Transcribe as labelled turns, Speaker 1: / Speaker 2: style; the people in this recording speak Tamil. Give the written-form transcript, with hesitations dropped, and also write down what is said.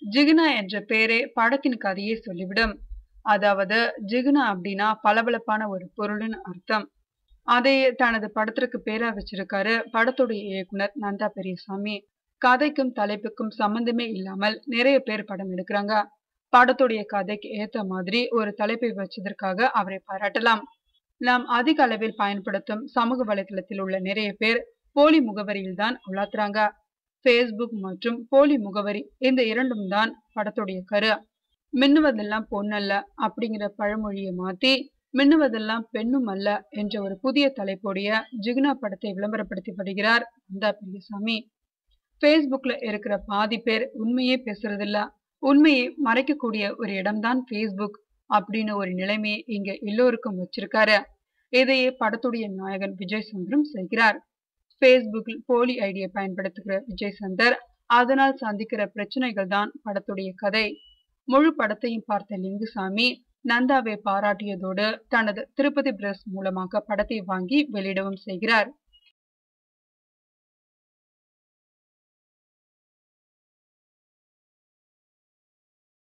Speaker 1: ஜிகுனா என்ற பேரே படத்தின் கதையை சொல்லிவிடும். அதாவது ஜிகுனா அப்படின்னா பளபளப்பான ஒரு பொருள்னு அர்த்தம். அதையே தனது படத்திற்கு பேரா வச்சிருக்காரு படத்துடைய இயக்குனர் நந்தா பெரியசாமி. கதைக்கும் தலைப்புக்கும் சம்பந்தமே இல்லாமல் நிறைய பேர் படம் எடுக்கிறாங்க. படத்துடைய கதைக்கு ஏத்த மாதிரி ஒரு தலைப்பை வச்சதற்காக அவரை பாராட்டலாம். நாம் அதிக அளவில் பயன்படுத்தும் சமூக வலைதளத்தில் உள்ள நிறைய பேர் போலி முகவரியில் தான் உலாத்துறாங்க. ஃபேஸ்புக் மற்றும் போலி முகவரி இந்த இரண்டும் தான் படத்துடைய கரு. மின்னுவதெல்லாம் பொன்னல்ல அப்படிங்கிற பழமொழியை மாத்தி மின்னுவதெல்லாம் பெண்ணும் அல்ல என்ற ஒரு புதிய தலைப்புடைய ஜிகுனா படத்தை விளம்பரப்படுத்தி வருகிறார் நந்தா பெரியசாமி. ஃபேஸ்புக்ல இருக்கிற பாதி பேர் உண்மையே பேசுறதில்ல. உண்மையை மறைக்கக்கூடிய ஒரு இடம்தான் ஃபேஸ்புக் அப்படின்னு ஒரு நிலைமையை இங்க எல்லோருக்கும் வச்சிருக்காரு. இதையே படத்துடைய நாயகன் விஜய் சந்தரும் செய்கிறார். ஃபேஸ்புக்கில் போலி ஐடியை பயன்படுத்துகிற விஜய் சந்தர் அதனால் சந்திக்கிற பிரச்சனைகள் தான் படத்துடைய கதை. முழு படத்தையும் பார்த்த லிங்குசாமி நந்தாவை பாராட்டியதோடு தனது திருப்பதி பிரஸ் மூலமாக படத்தை வாங்கி வெளியிடவும் செய்கிறார்.